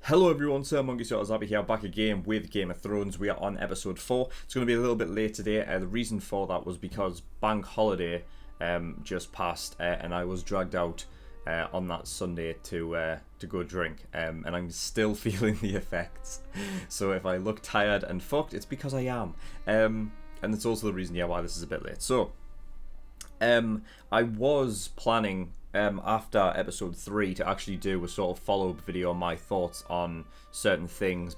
Hello everyone, SirMonkeySuit here, back again with Game of Thrones. We are on episode 4. It's going to be a little bit late today. The reason for that was because Bank Holiday just passed and I was dragged out on that Sunday to go drink, and I'm still feeling the effects. So if I look tired and fucked, it's because I am. And it's also the reason why this is a bit late. So I was planning after episode 3 to actually do a sort of follow-up video on my thoughts on certain things,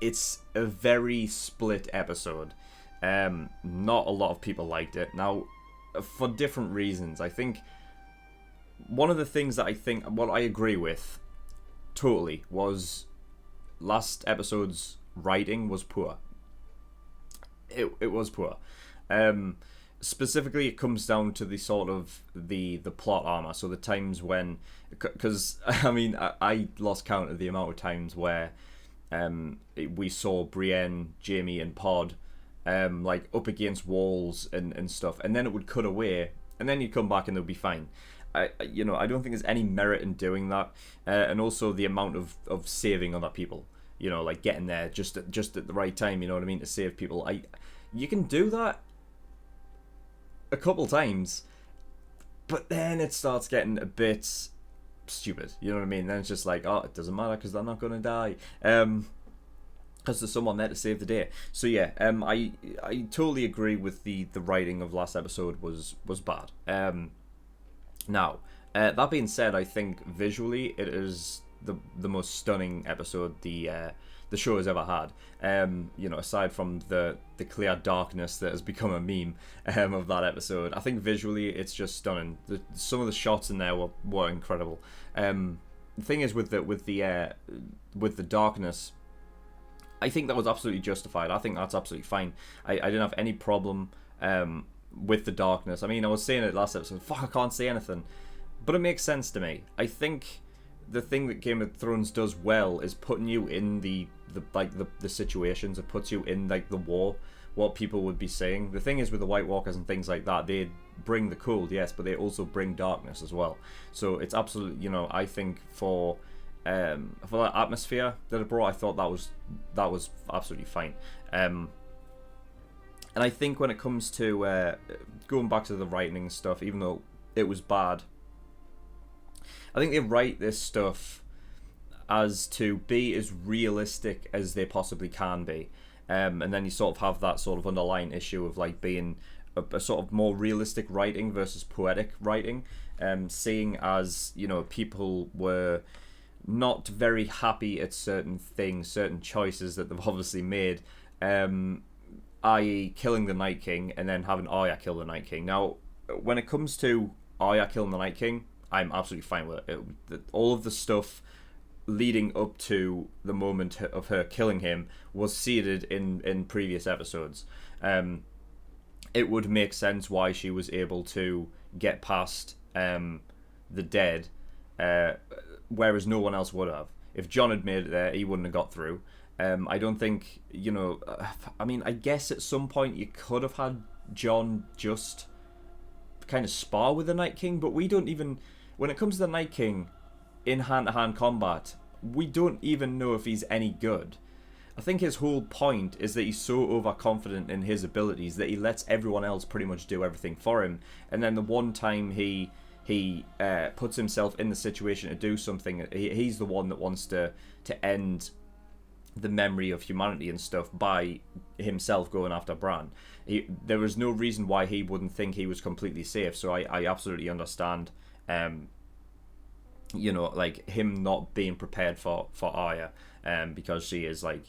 it's a very split episode. Not a lot of people liked it. Now, for different reasons. I think one of the things that what I agree with totally was last episode's writing was poor. It was poor. Specifically, it comes down to the sort of the plot armor. So the times when, because I mean, I lost count of the amount of times where we saw Brienne, Jaime, and Pod like up against walls and stuff, and then it would cut away, and then you'd come back and they'd be fine. I don't think there's any merit in doing that, and also the amount of saving other people. Like getting there just at the right time. You know what I mean, to save people. You can do that a couple times, but then it starts getting a bit stupid. You know what I mean? Then it's just like, oh, it doesn't matter because they're not gonna die, because there's someone there to save the day. So yeah, I totally agree with the writing of last episode was bad. Now, that being said, I think visually it is the most stunning episode the show has ever had. Aside from the clear darkness that has become a meme of that episode, I think visually it's just stunning. Some of the shots in there were incredible. The thing is with the darkness, I think that was absolutely justified. I think that's absolutely fine. I didn't have any problem with the darkness. I mean, I was saying it last episode, fuck, I can't say anything, but it makes sense to me. I think the thing that Game of Thrones does well is putting you in the situations. It puts you in like the war, what people would be saying. The thing is with the White Walkers and things like that, they bring the cold, yes, but they also bring darkness as well. So it's absolutely, I think for that atmosphere that it brought, I thought that was absolutely fine. And I think when it comes to going back to the writing and stuff, even though it was bad, I think they write this stuff as to be as realistic as they possibly can be, and then you sort of have that sort of underlying issue of like being a sort of more realistic writing versus poetic writing, seeing as people were not very happy at certain things, certain choices that they've obviously made, i.e. killing the Night King and then having Arya kill the Night King. Now, when it comes to Arya killing the Night King, I'm absolutely fine with it. All of the stuff leading up to the moment of her killing him was seeded in previous episodes. It would make sense why she was able to get past the dead, whereas no one else would have. If Jon had made it there, he wouldn't have got through. I don't think, I mean, I guess at some point you could have had Jon just kind of spar with the Night King, but we don't even, when it comes to the Night King in hand-to-hand combat, we don't even know if he's any good. I think his whole point is that he's so overconfident in his abilities that he lets everyone else pretty much do everything for him, and then the one time he puts himself in the situation to do something, he's the one that wants to end the memory of humanity and stuff by himself going after Bran. There was no reason why he wouldn't think he was completely safe, so I absolutely understand like him not being prepared for Arya, because she is like,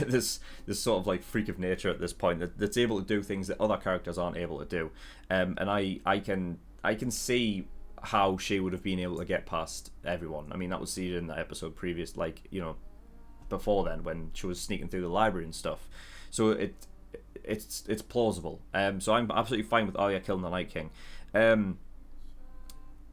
this sort of like freak of nature at this point that's able to do things that other characters aren't able to do, and I can see how she would have been able to get past everyone. I mean, that was seen in the episode previous, like, before then when she was sneaking through the library and stuff. So it's plausible. So I'm absolutely fine with Arya killing the Night King.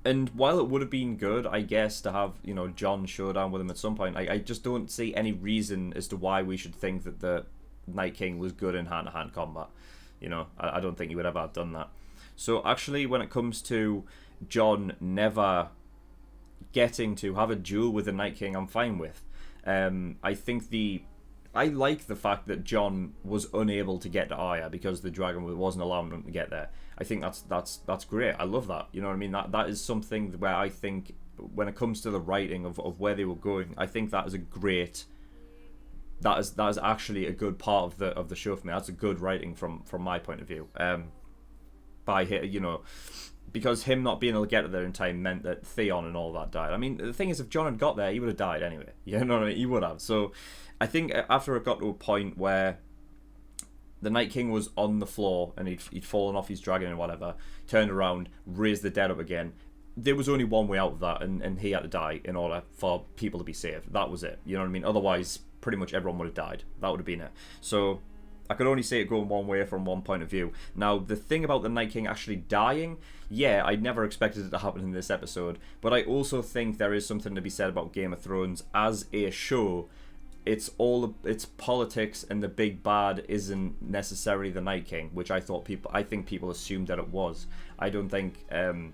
And while it would have been good, I guess, to have, Jon showdown with him at some point, I just don't see any reason as to why we should think that the Night King was good in hand-to-hand combat. I don't think he would ever have done that. So actually, when it comes to Jon never getting to have a duel with the Night King, I'm fine with. I like the fact that Jon was unable to get to Arya because the dragon wasn't allowing him to get there. I think that's great. I love that. You know what I mean? That is something where I think when it comes to the writing of where they were going, I think that is a great. That is actually a good part of the show for me. That's a good writing from my point of view. By because him not being able to get there in time meant that Theon and all that died. I mean, the thing is, if Jon had got there, he would have died anyway. You know what I mean? He would have. So I think after it got to a point where the Night King was on the floor and he'd fallen off his dragon and whatever, turned around, raised the dead up again, there was only one way out of that, and he had to die in order for people to be saved. That was it. You know what I mean? Otherwise, pretty much everyone would have died. That would have been it. So I could only see it going one way from one point of view. Now, the thing about the Night King actually dying, yeah, I never expected it to happen in this episode, but I also think there is something to be said about Game of Thrones as a show. It's politics, and the big bad isn't necessarily the Night King, which I think people assumed that it was. I don't think, in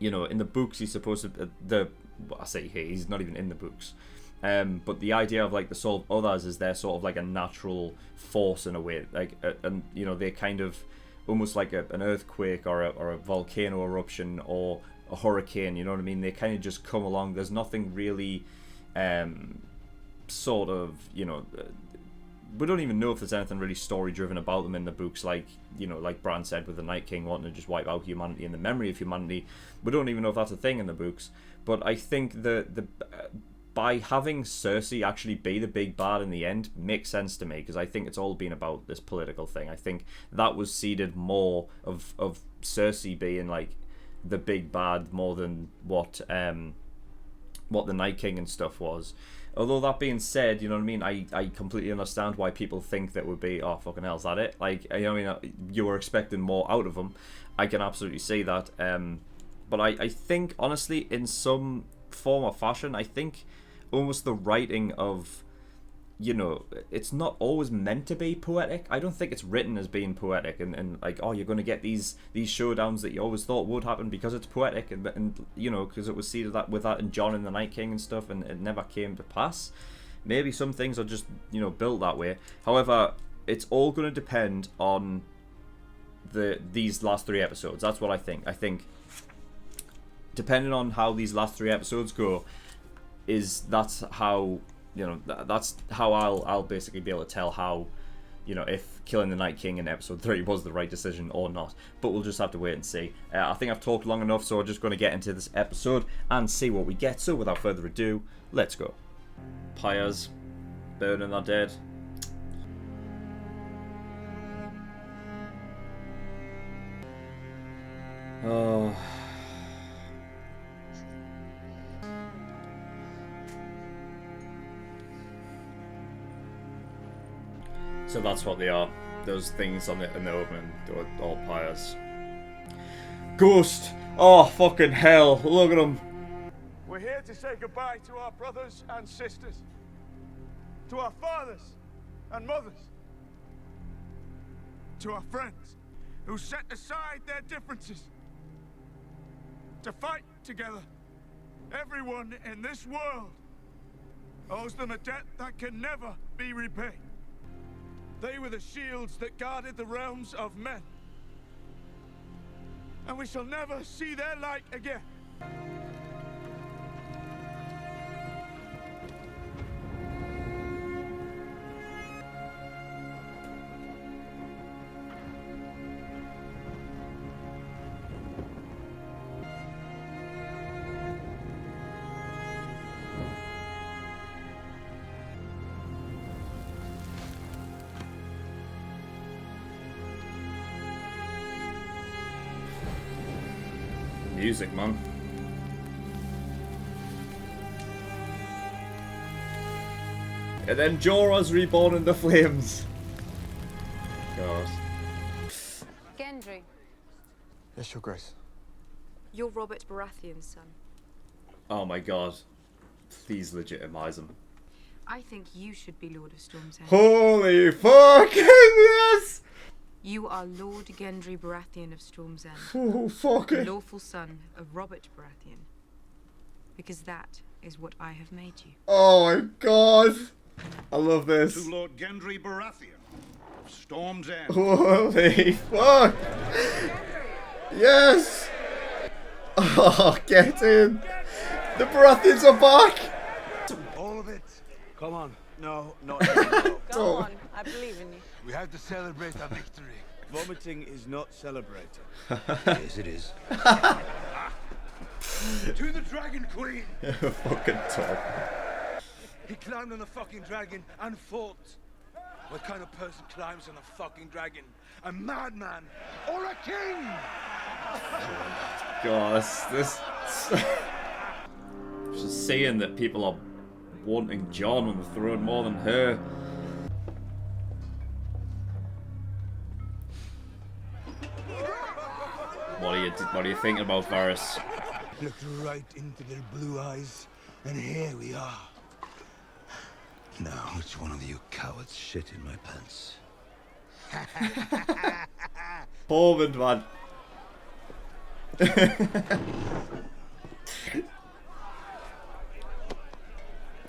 the books he's supposed to. I say he's not even in the books. But the idea of like the sort of others is they're sort of like a natural force in a way, like they're kind of almost like an earthquake or a volcano eruption or a hurricane. You know what I mean? They kind of just come along. There's nothing really, sort of we don't even know if there's anything really story driven about them in the books. Like like Bran said with the Night King wanting to just wipe out humanity and the memory of humanity. We don't even know if that's a thing in the books. But I think by having Cersei actually be the big bad in the end makes sense to me, because I think it's all been about this political thing. I think that was seeded more of Cersei being like the big bad more than what the Night King and stuff was. Although that being said, you know what I mean, I completely understand why people think that would be, oh fucking hell, is that it? Like, you were expecting more out of them. I can absolutely see that. But I think honestly, in some form or fashion, I think almost the writing of, it's not always meant to be poetic. I don't think it's written as being poetic and like, oh, you're going to get these showdowns that you always thought would happen because it's poetic and because it was seeded that with that and Jon and the Night King and stuff, and it never came to pass. Maybe some things are just built that way. However, it's all going to depend on these last 3 episodes. That's what I think. I think depending on how these last 3 episodes go, that's how I'll basically be able to tell how, if killing the Night King in episode 3 was the right decision or not. But we'll just have to wait and see. I think I've talked long enough, so we're just going to get into this episode and see what we get. So without further ado, let's go. Pyres burning their dead. Oh. So that's what they are. Those things in the opening are all pyres. Ghost! Oh, fucking hell. Look at them. We're here to say goodbye to our brothers and sisters. To our fathers and mothers. To our friends who set aside their differences to fight together. Everyone in this world owes them a debt that can never be repaid. They were the shields that guarded the realms of men. And we shall never see their light again. Music, man. And then Jorah's reborn in the flames. God. Gendry. Yes, Your Grace. You're Robert Baratheon's son. Oh my god. Please legitimize him. I think you should be Lord of Storm's End. Holy fucking yes! You are Lord Gendry Baratheon of Storm's End. Oh, fucking. The lawful son of Robert Baratheon. because that is what I have made you. Oh my god. I love this. To Lord Gendry Baratheon of Storm's End. Holy fuck. Yes. Oh, get in. The Baratheons are back. All of it. Come on. No, not anymore. Go on, I believe in you. We have to celebrate our victory. Vomiting is not celebrating. Yes, it is. To the Dragon Queen! Fucking talk. He climbed on the fucking dragon and fought. What kind of person climbs on a fucking dragon? A madman or a king? God, this just seeing that people are wanting Jon on the throne more than her. What are you thinking about, Varys? Looked right into their blue eyes, and here we are. Now, which one of you cowards shit in my pants? Tormund, man.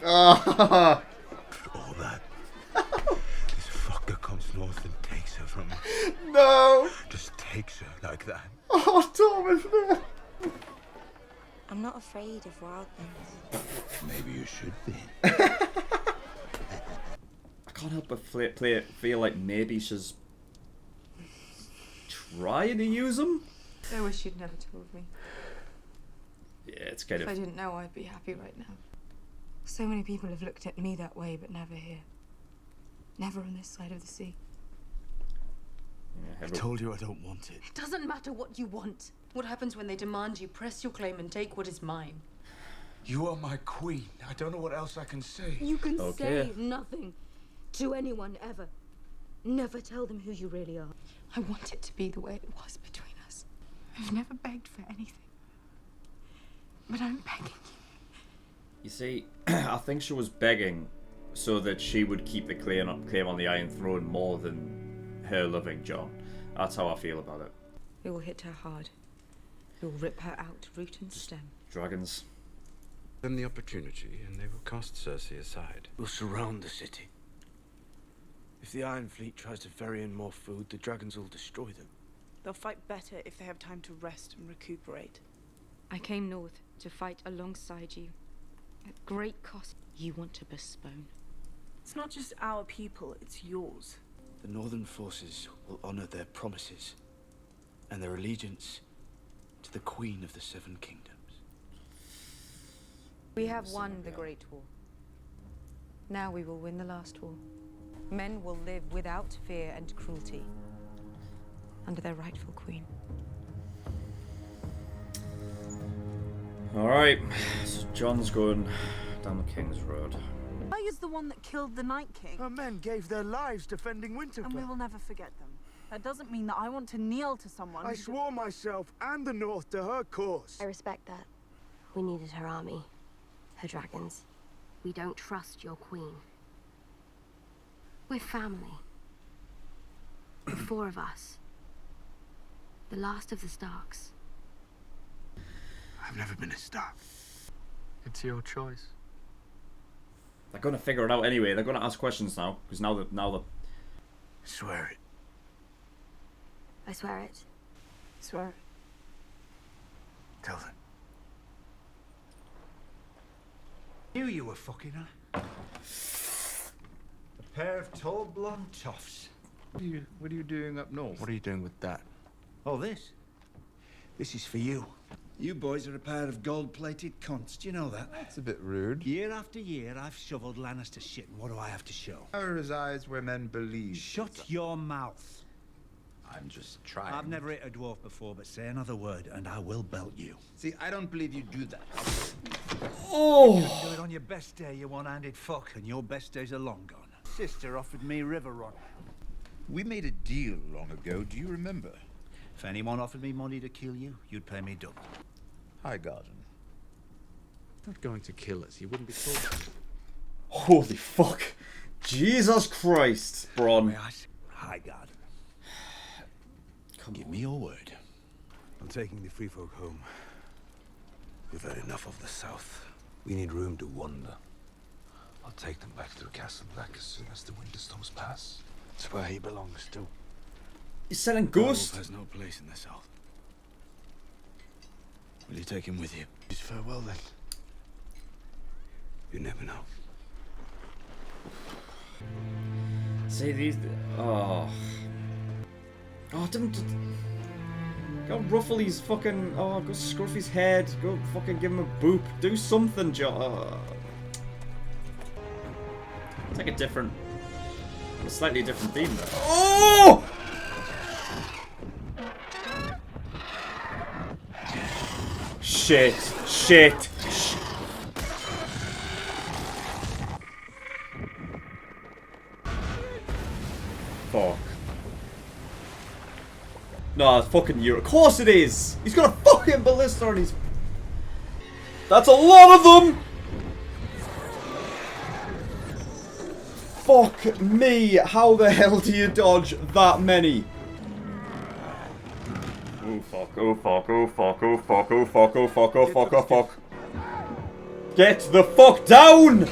Ah. All that. This fucker comes north and takes her from me. No. Just takes her like that. Oh, Tormund, no. I'm not afraid of wild things. Maybe you should be. I can't help but feel like maybe she's trying to use him. I wish you'd never told me. Yeah, it's kind If I of. didn't know, I'd be happy right now. So many people have looked at me that way, but never here. Never on this side of the sea. Yeah, I told you I don't want it. It doesn't matter what you want. What happens when they demand you press your claim and take what is mine? You are my queen. I don't know what else I can say. You can Okay. say nothing to anyone ever. Never tell them who you really are. I want it to be the way it was between us. I've never begged for anything. But I'm begging you. You see, I think she was begging so that she would keep the claim on the Iron Throne more than her loving Jon. That's how I feel about it. It will hit her hard. It will rip her out, root and stem. Dragons. Them the opportunity, and they will cast Cersei aside. We'll surround the city. If the Iron Fleet tries to ferry in more food, the dragons will destroy them. They'll fight better if they have time to rest and recuperate. I came north to fight alongside you. At great cost. You want to postpone. It's not just our people, it's yours. The northern forces will honor their promises and their allegiance to the Queen of the Seven Kingdoms. We have won the Great War. Now we will win the last war. Men will live without fear and cruelty under their rightful queen. Alright, so Jon's going down the King's Road. I is the one that killed the Night King, Our men gave their lives defending Winterfell. and we will never forget them. That doesn't mean that I want to kneel to someone. I swore myself and the North to her cause. I respect that. We needed her army, her dragons. We don't trust your queen. We're family. The four of us. The last of the Starks. I've never been a Stark. It's your choice. They're going to figure it out anyway. They're going to ask questions now, because now the Swear it. I swear it. Swear. Tell them. Knew you were fucking her. A pair of tall blonde toffs. What are you doing up north? What are you doing with that? Oh, this? This is for you. You boys are a pair of gold-plated cunts. Do you know that? That's a bit rude. Year after year, I've shoveled Lannister shit, and what do I have to show? Power resides where men believe. Shut your mouth. I'm just trying. I've never hit a dwarf before, but say another word, and I will belt you. See, I don't believe you do that. You do it on your best day, you one-handed fuck, and your best days are long gone. Sister offered me River Run. We made a deal long ago, do you remember? If anyone offered me money to kill you, you'd pay me double. Highgarden. Not going to kill us. He wouldn't be told. Holy fuck. Jesus Christ, Bron. Highgarden. Give me your word. I'm taking the free folk home. We've had enough of the south. We need room to wander. I'll take them back to Castle Black as soon as the winter storms pass. It's where he belongs to. He's selling Ghost ghost. has no place in the south. Will you take him with you? Just farewell then. You never know. See these. Oh. Oh, don't. Go ruffle his fucking. Oh, go scruff his head. Go fucking give him a boop. Do something, Joe. Take a different. A slightly different theme there. Oh! Shit. Shit. Fuck. No, it's fucking you. Of course it is! He's got a fucking ballista on his... That's a lot of them! Fuck me! How the hell do you dodge that many? Oh fuck, oh fuck, oh fuck, oh fuck, oh fuck, oh fuck, oh fuck, oh fuck. Get the fuck down!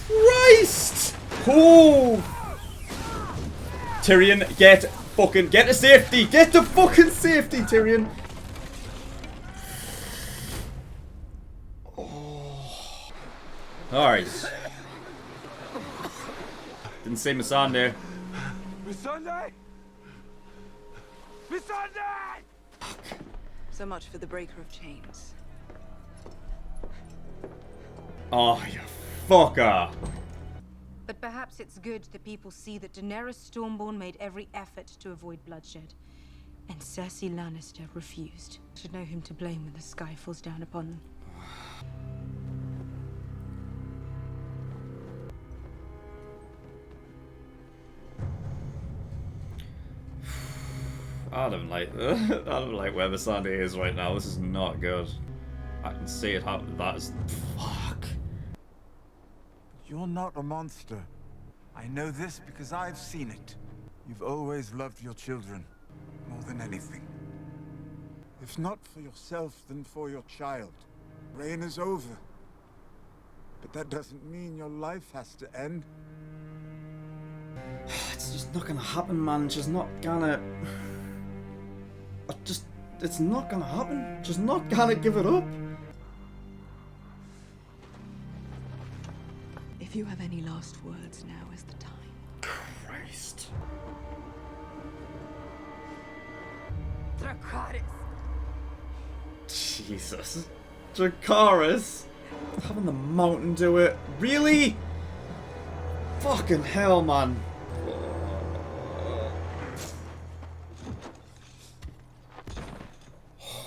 Christ! Oh! Tyrion, get to safety! Get to fucking safety, Tyrion! Oh. Alright. Didn't see Missandei. Missandei! Missandei! So much for the breaker of chains. Oh, you fucker! But perhaps it's good that people see that Daenerys Stormborn made every effort to avoid bloodshed, and Cersei Lannister refused. Should know whom to blame when the sky falls down upon them. I don't like where Missandei is right now. This is not good. I can see it happen. That is fuck. You're not a monster. I know this because I've seen it. You've always loved your children more than anything. If not for yourself, then for your child. Reign is over. But that doesn't mean your life has to end. It's just not gonna happen, man. It's just not gonna. It's not gonna happen. Just not gonna give it up. If you have any last words, now is the time. Christ. Dracarys! Jesus. Dracarys? Having the mountain do it? Really? Fucking hell, man.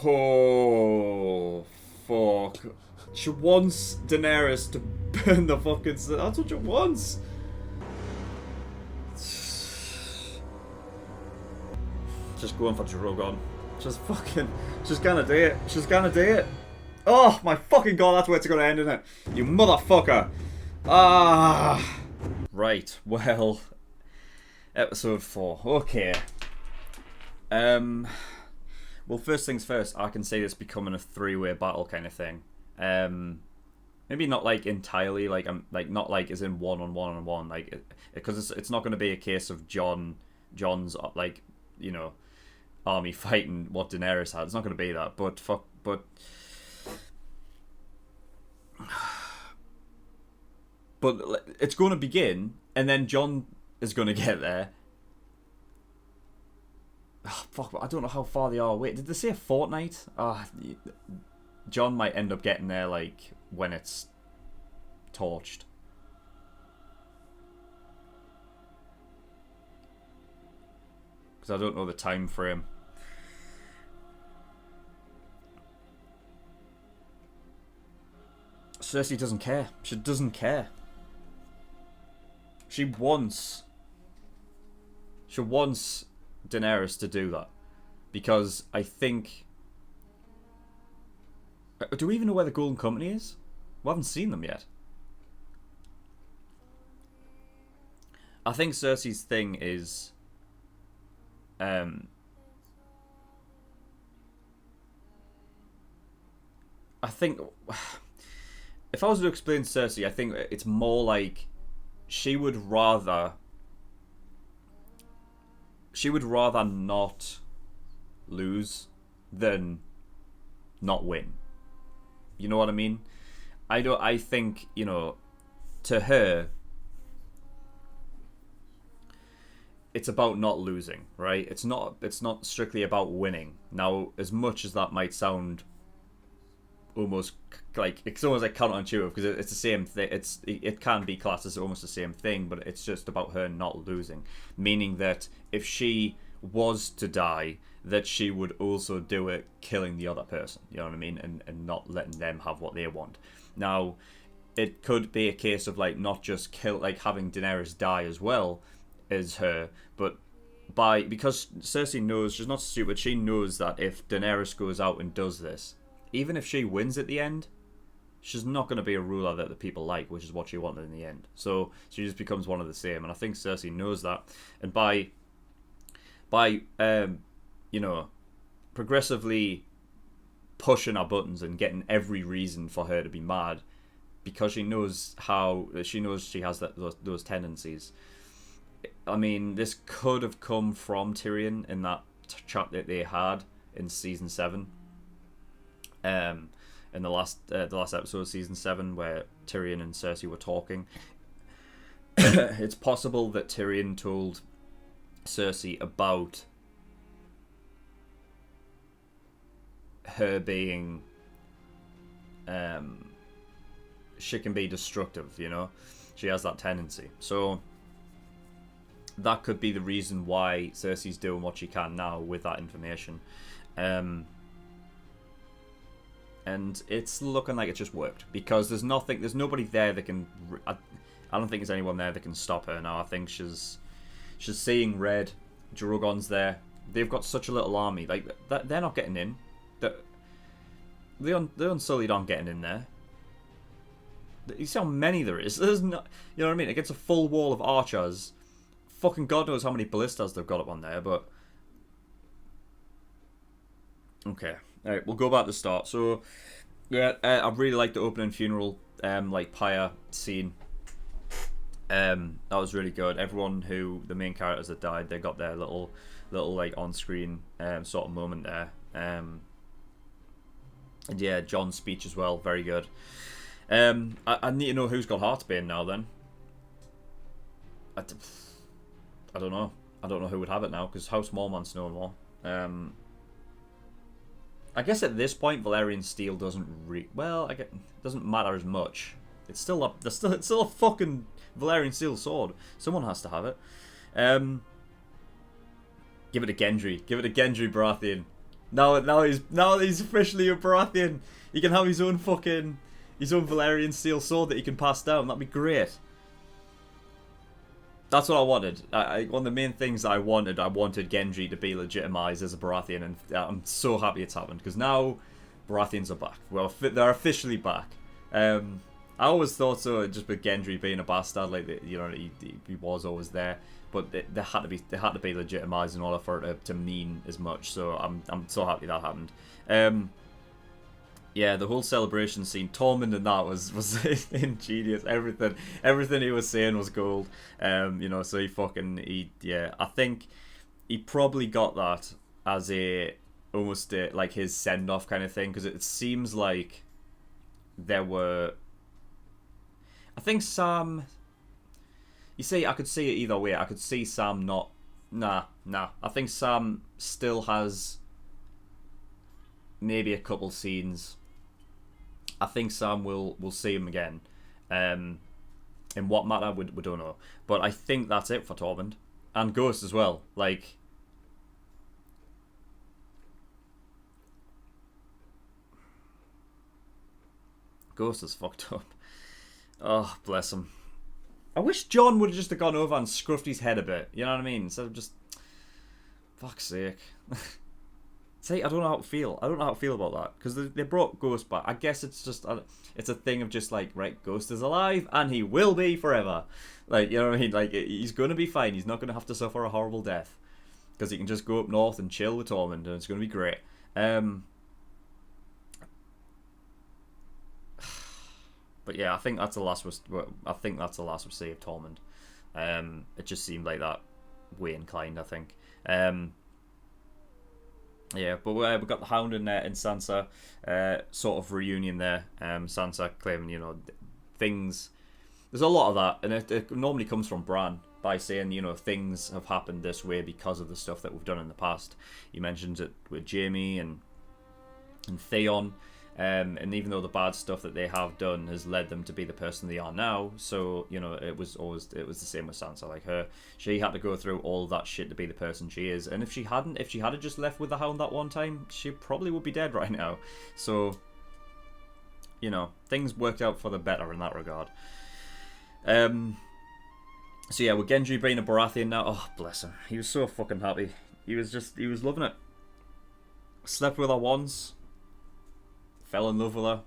Oh, fuck. She wants Daenerys to burn the fucking... That's what she wants. Just going for Drogon. Just fucking... She's gonna do it. She's gonna do it. Oh, my fucking god, that's where it's gonna end, isn't it? You motherfucker. Ah. Right, well... Episode 4. Okay. Well, first things first, I can see this becoming a three-way battle kind of thing. Maybe not like entirely, like not like as in one-on-one, like because it's not going to be a case of John's like, you know, army fighting what Daenerys had. It's not going to be that, but it's going to begin, and then John is going to get there. Oh, fuck, I don't know how far they are away. Did they say a fortnight? John might end up getting there, like, when it's torched. Because I don't know the time frame. Cersei doesn't care. She doesn't care. She wants Daenerys to do that, because I think... Do we even know where the Golden Company is? We haven't seen them yet. I think Cersei's thing is I think if I was to explain Cersei, I think it's more like she would rather not lose than not win. You know what I mean? I think, you know, to her it's about not losing, right? It's not strictly about winning. Now, as much as that might sound almost like, it's almost like counterintuitive, because it's the same thing. It can be classed as almost the same thing, but it's just about her not losing, meaning that if she was to die, that she would also do it killing the other person, you know what I mean, and not letting them have what they want. Now, it could be a case of like not just having Daenerys die as well as her, but because Cersei knows, she's not stupid, she knows that if Daenerys goes out and does this, even if she wins at the end, she's not going to be a ruler that the people like, which is what she wanted in the end. So she just becomes one of the same, and I think Cersei knows that. And by you know, progressively pushing our buttons and getting every reason for her to be mad, because she knows she has those tendencies. I mean, this could have come from Tyrion in that chat that they had in season 7. In the last episode of season 7, where Tyrion and Cersei were talking. It's possible that Tyrion told Cersei about her being she can be destructive, you know, she has that tendency. So that could be the reason why Cersei's doing what she can now with that information. And it's looking like it just worked, because there's nobody there that can. I don't think there's anyone there that can stop her now. I think she's seeing red. Drogon's there. They've got such a little army. Like they're not getting in. The Unsullied aren't getting in there. You see how many there is. There's not. You know what I mean? Against a full wall of archers. Fucking God knows how many ballistas they've got up on there, but okay. Alright, we'll go back to the start. So, yeah, I really like the opening funeral, like pyre scene. That was really good. Everyone the main characters that died, they got their little like on-screen sort of moment there. And yeah, John's speech as well, very good. I need to know who's got Heartsbane now. Then I don't know. I don't know who would have it now, because House Mormont's no more. I guess at this point, Valyrian Steel doesn't doesn't matter as much. It's still a fucking Valyrian Steel sword. Someone has to have it. Give it to Gendry. Give it to Gendry Baratheon. Now he's officially a Baratheon. He can have his own Valyrian Steel sword that he can pass down. That'd be great. That's what I wanted. One of the main things I wanted Gendry to be legitimized as a Baratheon, and I'm so happy it's happened, because now Baratheons are back. Well, they're officially back. I always thought so, just with Gendry being a bastard, like he was always there, but they had to be legitimized in order for it to mean as much. So I'm so happy that happened. Yeah, the whole celebration scene, Tormund and that was ingenious. Everything he was saying was gold. You know, so I think he probably got that as almost like his send off kind of thing, because it seems like there were. I think Sam. You see, I could see it either way. I could see Sam not. Nah. I think Sam still has maybe a couple scenes. I think Sam will see him again. In what matter, we don't know. But I think that's it for Tormund. And Ghost as well. Like, Ghost is fucked up. Oh, bless him. I wish Jon would have just gone over and scruffed his head a bit. You know what I mean? Instead of just... Fuck's sake. See, I don't know how to feel. I don't know how to feel about that, because they brought Ghost back. I guess it's just it's a thing of just like, right, Ghost is alive and he will be forever. Like, you know what I mean? Like, he's gonna be fine. He's not gonna have to suffer a horrible death, because he can just go up north and chill with Tormund, and it's gonna be great. But yeah, I think that's the last. I think that's the last we see of Tormund. It just seemed like that way inclined. I think. Yeah, but we've got the Hound and Sansa, sort of reunion there. Sansa claiming, you know, things. There's a lot of that, and it normally comes from Bran by saying, you know, things have happened this way because of the stuff that we've done in the past. He mentions it with Jaime and Theon. And even though the bad stuff that they have done has led them to be the person they are now, so, you know, it was the same with Sansa. Like, she had to go through all of that shit to be the person she is, and if she had just left with the Hound that one time, she probably would be dead right now. So, you know, things worked out for the better in that regard. So yeah, with Gendry being a Baratheon now, oh bless him, he was so fucking happy. He was loving it. Slept with her once. Fell in love with her.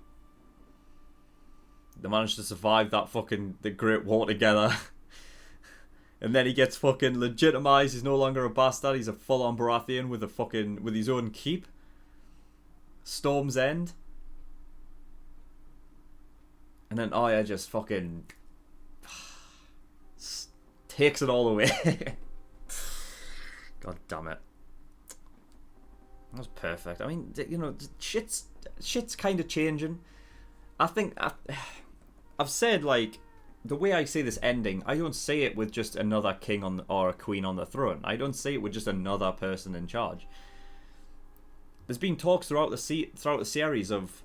They managed to survive the Great War together. And then he gets fucking legitimized. He's no longer a bastard. He's a full-on Baratheon with his own keep. Storm's End. And then Arya just fucking takes it all away. God damn it. That was perfect. I mean, you know, shit's kind of changing. I think I've said, like, the way I see this ending, I don't see it with just another king or a queen on the throne. I don't see it with just another person in charge. There's been talks throughout the series of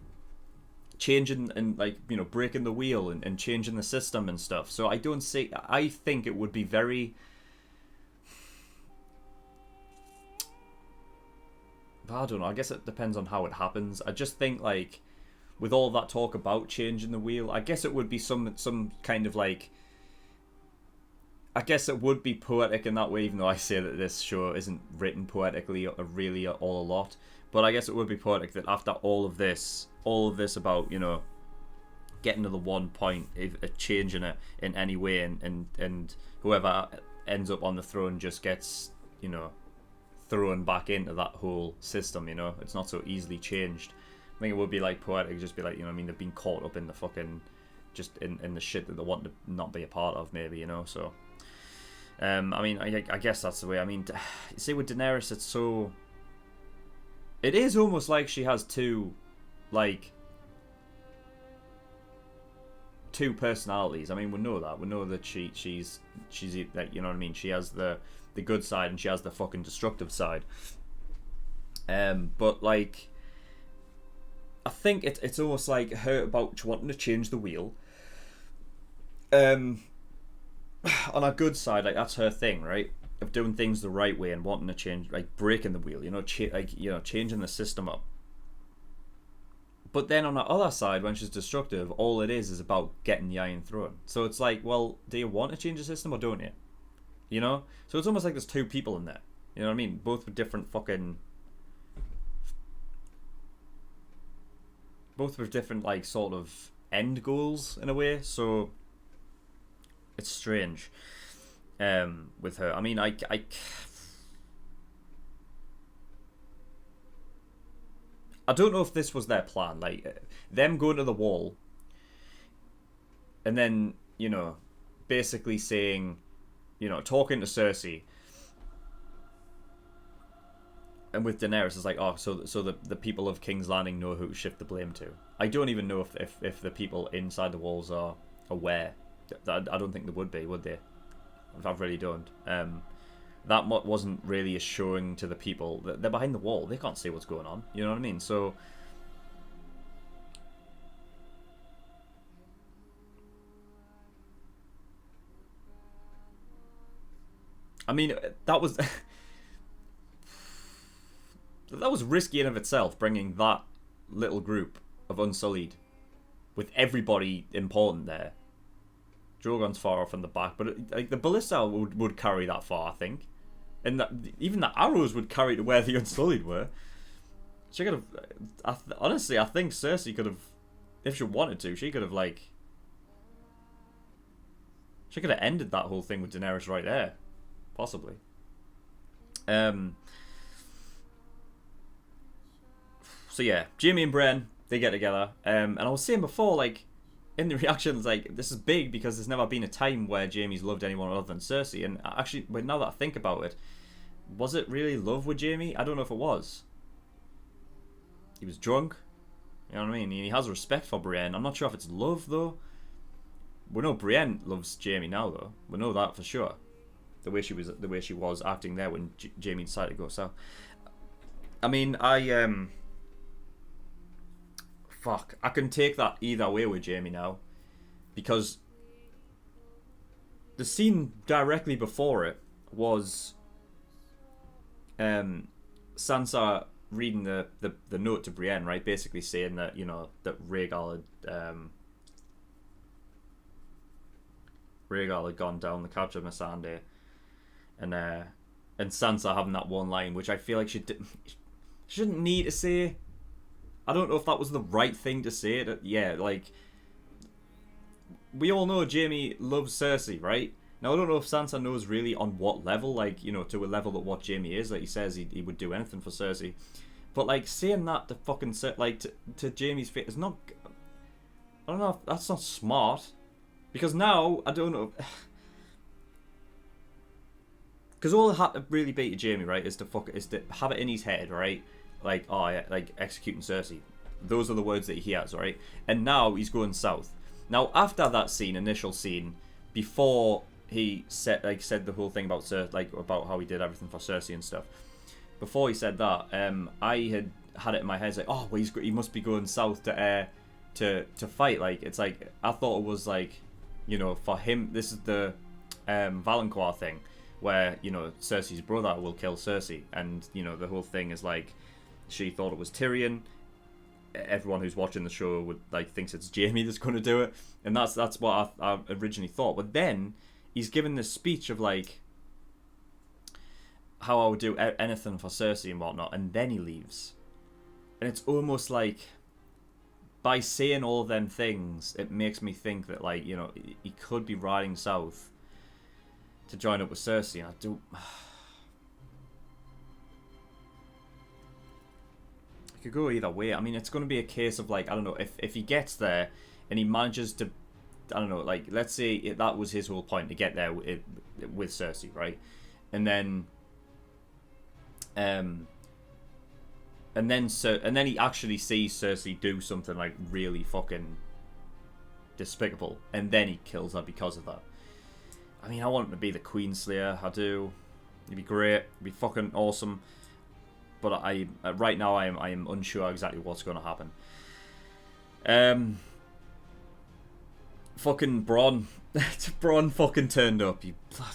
changing and, like, you know, breaking the wheel and changing the system and stuff. So I think it would be very. I don't know, I guess it depends on how it happens. I just think, like, with all that talk about changing the wheel, I guess it would be some kind of, like, I guess it would be poetic in that way, even though I say that this show isn't written poetically really all a lot. But I guess it would be poetic that after all of this about, you know, getting to the one point, changing it in any way, and whoever ends up on the throne just gets, you know, thrown back into that whole system, you know. It's not so easily changed. I think it would be, like, poetic, just be like, you know, I mean, they've been caught up in the fucking, just in the shit that they want to not be a part of, maybe, you know. So I mean, I guess that's the way. I mean, see, with Daenerys, it is almost like she has two personalities. I mean, we know that she's like, you know what I mean, she has the good side and she has the fucking destructive side. But, like, I think it's almost like her about wanting to change the wheel. On a good side, like, that's her thing, right? Of doing things the right way and wanting to change, like, breaking the wheel, you know, changing the system up. But then on the other side, when she's destructive, all it is about getting the Iron Throne. So it's like, well, do you want to change the system or don't you? You know? So it's almost like there's two people in there. You know what I mean? Both with different, like, sort of end goals in a way. So it's strange with her. I mean, I don't know if this was their plan, like, them going to the wall and then, you know, basically saying, you know, talking to Cersei, and with Daenerys, it's like, oh, so the people of King's Landing know who to shift the blame to. I don't even know if the people inside the walls are aware. I don't think they would be, would they? I really don't. That wasn't really assuring to the people that they're behind the wall. They can't see what's going on. You know what I mean? So, I mean, that was that was risky in of itself, bringing that little group of Unsullied with everybody important there. Drogon's far off in the back, but like, the ballista would carry that far, I think. And even the arrows would carry to where the Unsullied were. She could have... honestly, I think Cersei could have... If she wanted to, she could have, like... She could have ended that whole thing with Daenerys right there. Possibly. So yeah, Jaime and Bren, they get together. And I was saying before, like... in the reactions, like, this is big because there's never been a time where Jaime's loved anyone other than Cersei. And actually, but now that I think about it, was it really love with Jaime? I don't know if it was. He was drunk. You know what I mean? He has respect for Brienne. I'm not sure if it's love, though. We know Brienne loves Jaime now, though. We know that for sure. The way she was acting there when Jaime decided to go south. I mean, fuck, I can take that either way with Jaime now, because the scene directly before it was Sansa reading the note to Brienne, right? Basically saying that, you know, that Rhaegal had gone down the capture of Missandei, and Sansa having that one line, which I feel like she shouldn't need to say. I don't know if that was the right thing to say. Yeah, like, we all know Jaime loves Cersei, right? Now, I don't know if Sansa knows really on what level, like, you know, to a level that what Jaime is. Like, he says he would do anything for Cersei. But, like, saying that to fucking, like, to Jaime's face is not... I don't know if that's not smart. Because now, I don't know... Because all it had to really be to Jaime, right, is to have it in his head, right? Like, oh, yeah, like, executing Cersei. Those are the words that he has, right? And now he's going south. Now, after that scene, initial scene, before he said the whole thing about about how he did everything for Cersei and stuff. Before he said that, I had it in my head, like, oh, well, he must be going south to fight. Like, it's like, I thought it was like, you know, for him, this is the Valancourt thing, where, you know, Cersei's brother will kill Cersei, and, you know, the whole thing is like, she thought it was Tyrion. Everyone who's watching the show would thinks it's Jaime that's going to do it, and that's what I originally thought. But then he's given this speech of like how I would do anything for Cersei and whatnot, and then he leaves, and it's almost like by saying all of them things, it makes me think that, like, you know, he could be riding south to join up with Cersei, and I do. Could go either way. I mean, it's going to be a case of, like, I don't know, if he gets there and he manages to, I don't know, like, let's say that was his whole point, to get there with Cersei, right? And then he actually sees Cersei do something like really fucking despicable, and then he kills her because of that. I mean, I want him to be the Queen Slayer. I do. It'd be great. It'd be fucking awesome. But right now I am unsure exactly what's going to happen. Fucking Bronn. Bronn fucking turned up. You bloody...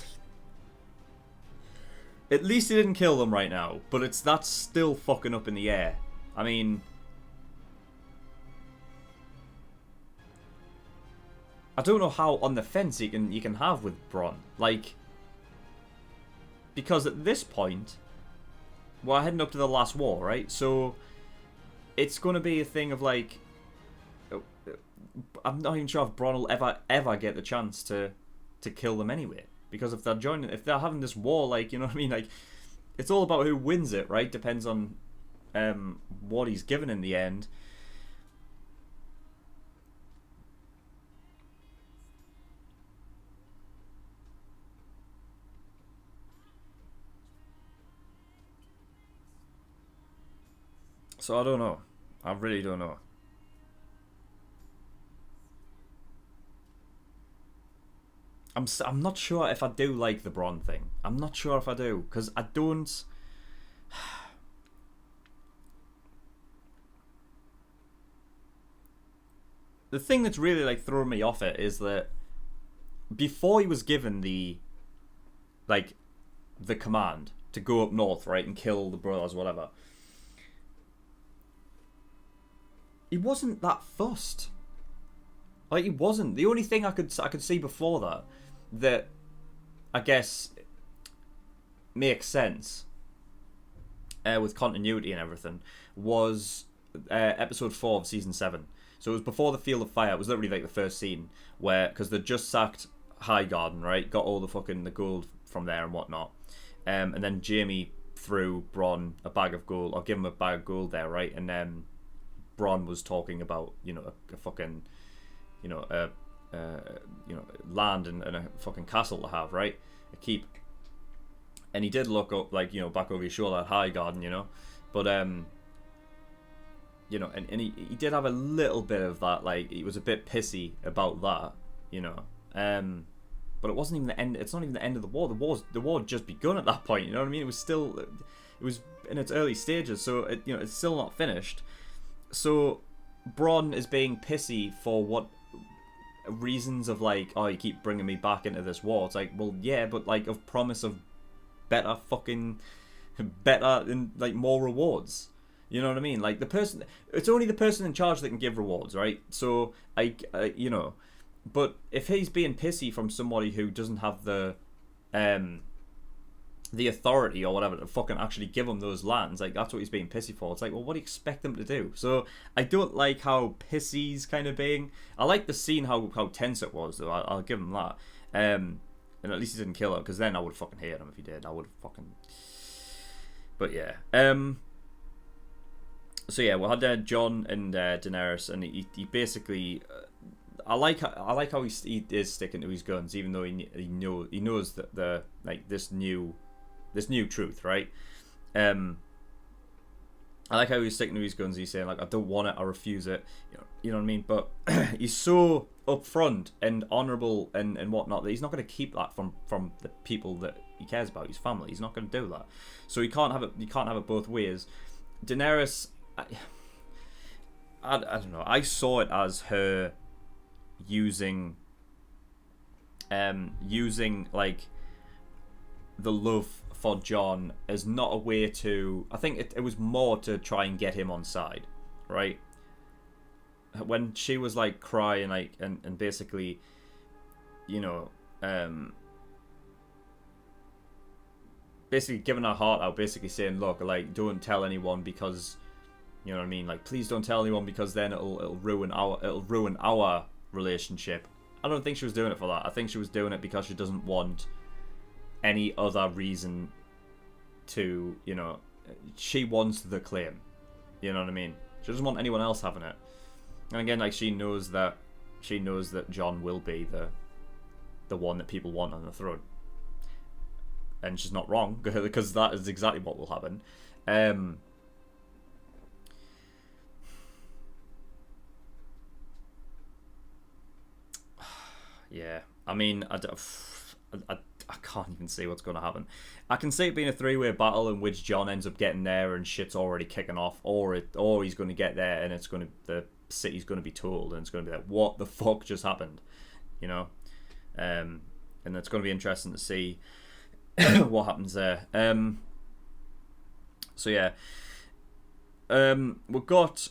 At least he didn't kill them right now, but that's still fucking up in the air. I mean, I don't know how on the fence you can have with Bronn, like, because at this point we're heading up to the last war, right? So it's going to be a thing of, like, I'm not even sure if Bronn will ever get the chance to kill them anyway. Because if they're having this war, like, you know what I mean? Like, it's all about who wins it, right? Depends on what he's given in the end. So I don't know. I really don't know. I'm not sure if I do like the Bronn thing. I'm not sure if I do, because I don't. The thing that's really, like, throwing me off it is that before he was given the command to go up north, right, and kill the brothers, whatever, he wasn't that fussed. Like, he wasn't. The only thing I could see before that I guess makes sense with continuity and everything was episode 4 of season 7. So it was before the Field of Fire. It was literally like the first scene where, because they just sacked Highgarden, right, got all the gold from there and whatnot, and then Jaime threw Bronn a bag of gold, or give him a bag of gold there, right, and then Bronn was talking about, you know, a fucking land and a fucking castle to have, right? A keep. And he did look up, like, back over his shoulder at High Garden, but and he did have a little bit of that, like, he was a bit pissy about that, but it wasn't even the end. It's not even the end of the war. The war had just begun at that point. You know what I mean? It was in its early stages, so it's still not finished. So Bronn is being pissy for what reasons of, like, oh, you keep bringing me back into this war. It's like, well, yeah, but, like, of promise of better and, like, more rewards. You know what I mean? Like, it's only the person in charge that can give rewards, right? So but if he's being pissy from somebody who doesn't have the authority or whatever to fucking actually give him those lands, like, that's what he's being pissy for. It's like, well, what do you expect them to do? So I don't like how pissy he's kind of being. I like the scene, how tense it was, though. I'll give him that. And at least he didn't kill her, because then I would fucking hate him if he did. I would fucking. But yeah. So yeah, we had Jon and Daenerys, and he basically. I like how he is sticking to his guns, even though he knows that this new truth, right? I like how he's sticking to his guns. He's saying, like, I don't want it, I refuse it. You know what I mean? But he's so upfront and honourable and whatnot that he's not going to keep that from the people that he cares about, his family. He's not going to do that. So he can't have it. You can't have it both ways. Daenerys, I don't know. I saw it as her using like the love for Jon as not a way to. I think it was more to try and get him on side, right? When she was, like, crying, like, and basically, basically giving her heart out, basically saying, look, like, don't tell anyone, because, you know what I mean, like, please don't tell anyone, because then it'll ruin our relationship. I don't think she was doing it for that. I think she was doing it because she doesn't want any other reason to, she wants the claim. You know what I mean? She doesn't want anyone else having it. And again, like, she knows that Jon will be the one that people want on the throne. And she's not wrong, because that is exactly what will happen. Yeah, I mean, I can't even see what's going to happen. I can see it being a three-way battle in which Jon ends up getting there and shit's already kicking off, or he's going to get there and the city's going to be told, and it's going to be like, what the fuck just happened, and it's going to be interesting to see what happens there. So yeah, we've got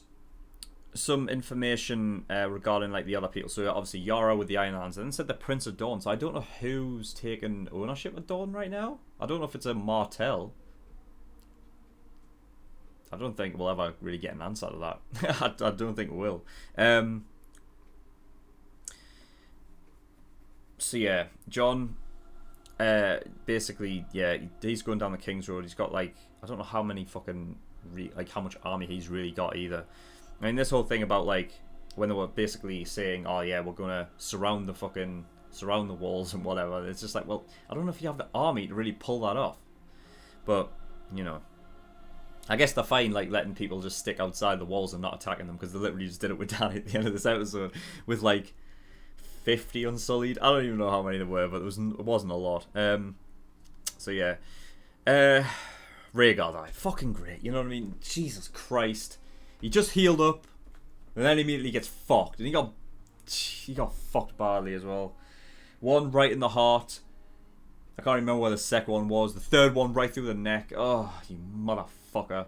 some information regarding, like, the other people. So obviously Yara with the Iron Hands, and then said the Prince of Dawn. So I don't know who's taken ownership of Dawn right now. I don't know if it's a Martell. I don't think we'll ever really get an answer to that. I don't think we will. So yeah, Jon, basically, yeah, he's going down the King's Road. He's got, like, I don't know how many fucking how much army he's really got either. I mean, this whole thing about, like, when they were basically saying, oh yeah, we're gonna surround the walls and whatever, it's just like, well, I don't know if you have the army to really pull that off. But, I guess they're fine, like, letting people just stick outside the walls and not attacking them, because they literally just did it with Danny at the end of this episode with, like, 50 Unsullied. I don't even know how many there were, but it wasn't a lot. So yeah, Rhaegar died. Fucking great. You know what I mean? Jesus Christ. He just healed up, and then immediately gets fucked, and he got fucked badly as well. One right in the heart. I can't remember where the second one was. The third one right through the neck. Oh, you motherfucker.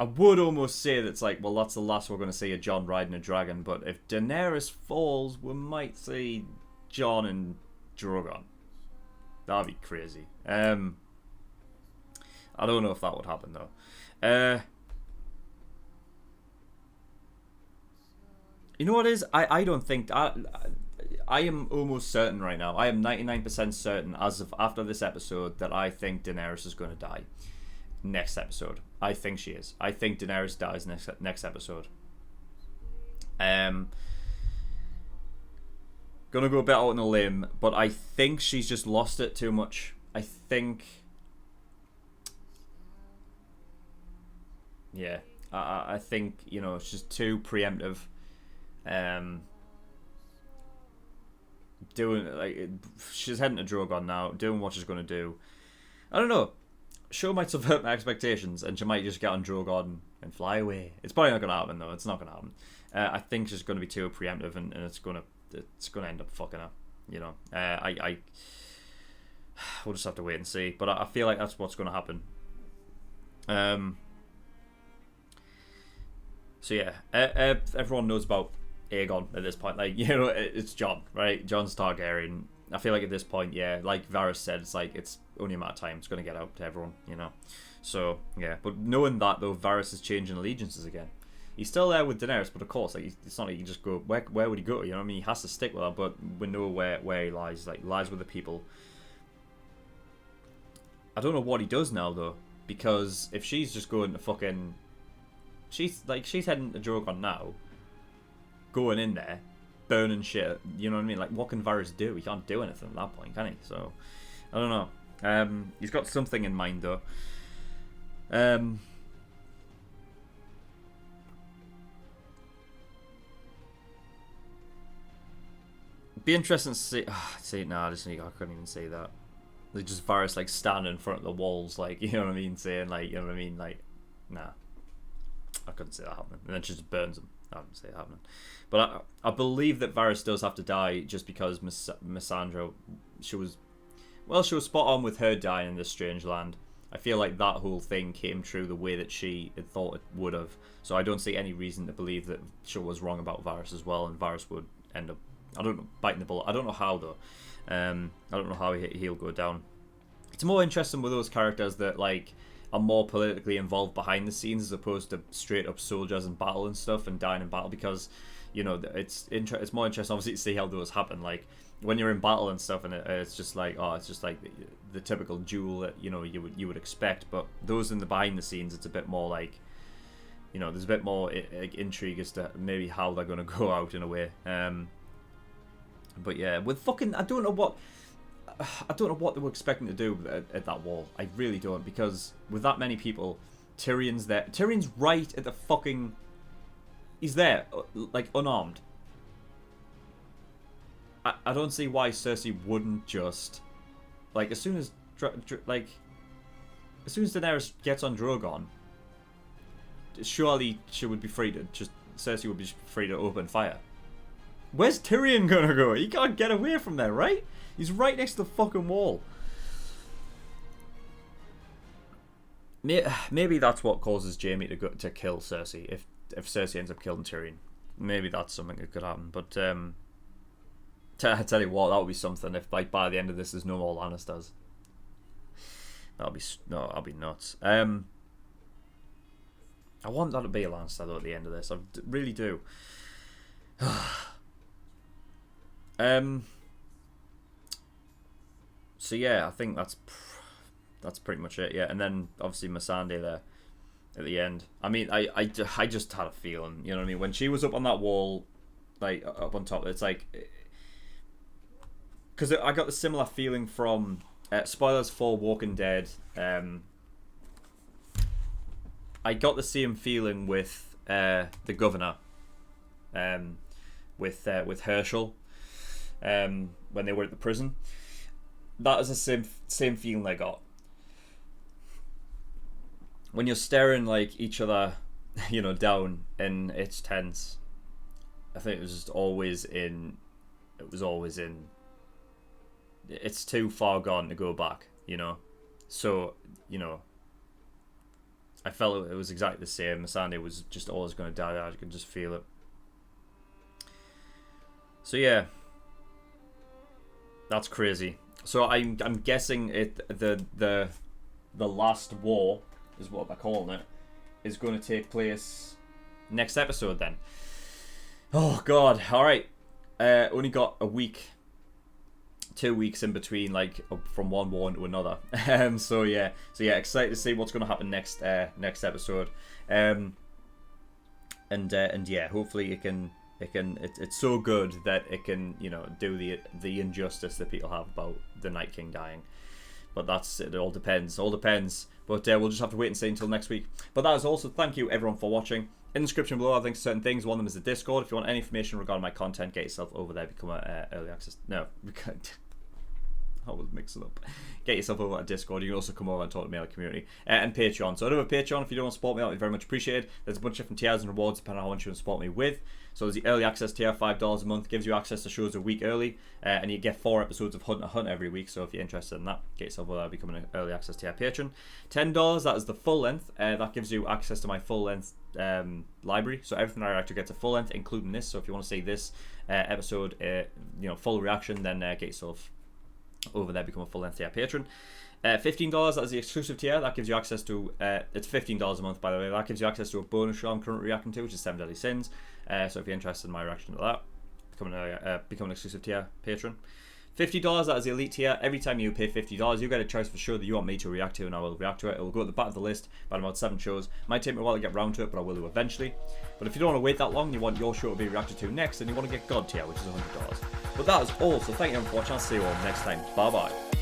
I would almost say that's like, well, that's the last we're going to see of Jon riding a dragon, but if Daenerys falls, we might see Jon and Drogon. That'd be crazy. I don't know if that would happen, though. You know what it is? I don't think... I am almost certain right now. I am 99% certain, as of after this episode, that I think Daenerys is going to die. next episode. I think she is. I think Daenerys dies next episode. Gonna go a bit out on a limb, but I think she's just lost it too much. I think, yeah, I think, you know, it's just too preemptive. Doing, like, she's heading to Drogon now, doing what she's gonna do. I don't know. Show might subvert my expectations, and she might just get on Drogon and fly away. It's probably not gonna happen though. It's not gonna happen. I think she's gonna be too preemptive, and it's gonna end up fucking her. You know, we'll just have to wait and see. But I feel like that's what's gonna happen. So yeah, everyone knows about Aegon at this point. Like, you know, it's Jon, right? Jon's Targaryen. I feel like at this point, yeah, like Varys said, it's like it's only a matter of time. It's gonna get out to everyone, you know. So yeah, but knowing that though, Varys is changing allegiances again. He's still there with Daenerys, but of course, like, it's not like you just go. Where would he go? You know what I mean? He has to stick with her, but we know where he lies. Like, lies with the people. I don't know what he does now though, because if she's just going to fucking, she's heading to Drogon now, going in there, burning shit. You know what I mean? Like, what can Varys do? He can't do anything at that point, can he? So, I don't know. He's got something in mind though. Be interesting to see. I couldn't even say that. They just Varys like standing in front of the walls, like, you know what I mean, saying like, you know what I mean, like, nah, I couldn't see that happening. And then she just burns him. I didn't see it happening. But I believe that Varys does have to die just because Missandra, she was spot on with her dying in this strange land. I feel like that whole thing came true the way that she had thought it would have. So I don't see any reason to believe that she was wrong about Varys as well, and Varys would end up, I don't know, biting the bullet. I don't know how though. I don't know how he'll go down. It's more interesting with those characters that like are more politically involved behind the scenes as opposed to straight up soldiers in battle and stuff and dying in battle, because, you know, it's more interesting obviously to see how those happen. Like when you're in battle and stuff, and it's just like, oh, it's just like the typical duel that, you know, you would expect. But those in the behind the scenes, it's a bit more like, you know, there's a bit more intrigue as to maybe how they're going to go out in a way. But yeah, with fucking, I don't know what they were expecting to do at that wall. I really don't, because with that many people, Tyrion's there. Tyrion's right at the fucking, he's there, like, unarmed. I don't see why Cersei wouldn't just, like, as soon as Daenerys gets on Drogon, surely she would be free to just, Cersei would be free to open fire. Where's Tyrion gonna go? He can't get away from there, right? He's right next to the fucking wall. Maybe that's what causes Jaime to kill Cersei. If Cersei ends up killing Tyrion, maybe that's something that could happen. But I tell you what, that would be something. If like by the end of this, there's no more Lannisters. That'll be nuts. I want that to be a Lannister though at the end of this. I really do. So yeah, I think that's pretty much it. Yeah, and then obviously Missandei there at the end. I mean, I just had a feeling, you know what I mean, when she was up on that wall, like up on top. It's like, because I got the similar feeling from spoilers for Walking Dead. I got the same feeling with the governor, with Herschel. When they were at the prison, that was the same feeling I got. When you're staring like each other, you know, down, and it's tense. I think it was just always in. It's too far gone to go back, you know. So, you know, I felt it was exactly the same. Missandei was just always going to die. I could just feel it. So yeah. That's crazy. So I'm guessing the last war is what they're calling it, is going to take place next episode then. Oh god. All right. Only got a week 2 weeks in between, like from one war into another. So yeah, excited to see what's going to happen next episode. And yeah, hopefully it's so good that it can, you know, do the injustice that people have about the Night King dying. But it all depends. But we'll just have to wait and see until next week. But that is also, thank you everyone for watching. In the description below, I think certain things. One of them is the Discord. If you want any information regarding my content, get yourself over there. Become a early access. No, I was mixing up. Get yourself over to Discord. You can also come over and talk to me in the community. And Patreon. So I do have a Patreon. If you don't want to support me, that would be very much appreciated. There's a bunch of different tiers and rewards depending on how much you want to support me with. So there's the early access tier, $5 a month, gives you access to shows a week early, and you get 4 episodes of Hunt a Hunt every week. So if you're interested in that, get yourself over there, become an early access tier patron. $10, that is the full length. That gives you access to my full length library. So everything I actually get to full length, including this. So if you want to see this episode, you know, full reaction, then get yourself over there, become a full length tier patron. $15, that is the exclusive tier. That gives you access to it's $15 a month, by the way. That gives you access to a bonus show I'm currently reacting to, which is 7 Deadly Sins. So if you're interested in my reaction to that, become an exclusive tier patron. $50, that is the elite tier. Every time you pay $50, you get a choice for show that you want me to react to, and I will react to it. It will go at the back of the list, about 7 shows. Might take me a while to get round to it, but I will do eventually. But if you don't want to wait that long, you want your show to be reacted to next, and you want to get God tier, which is $100. But that is all, so thank you for watching. I'll see you all next time. Bye bye.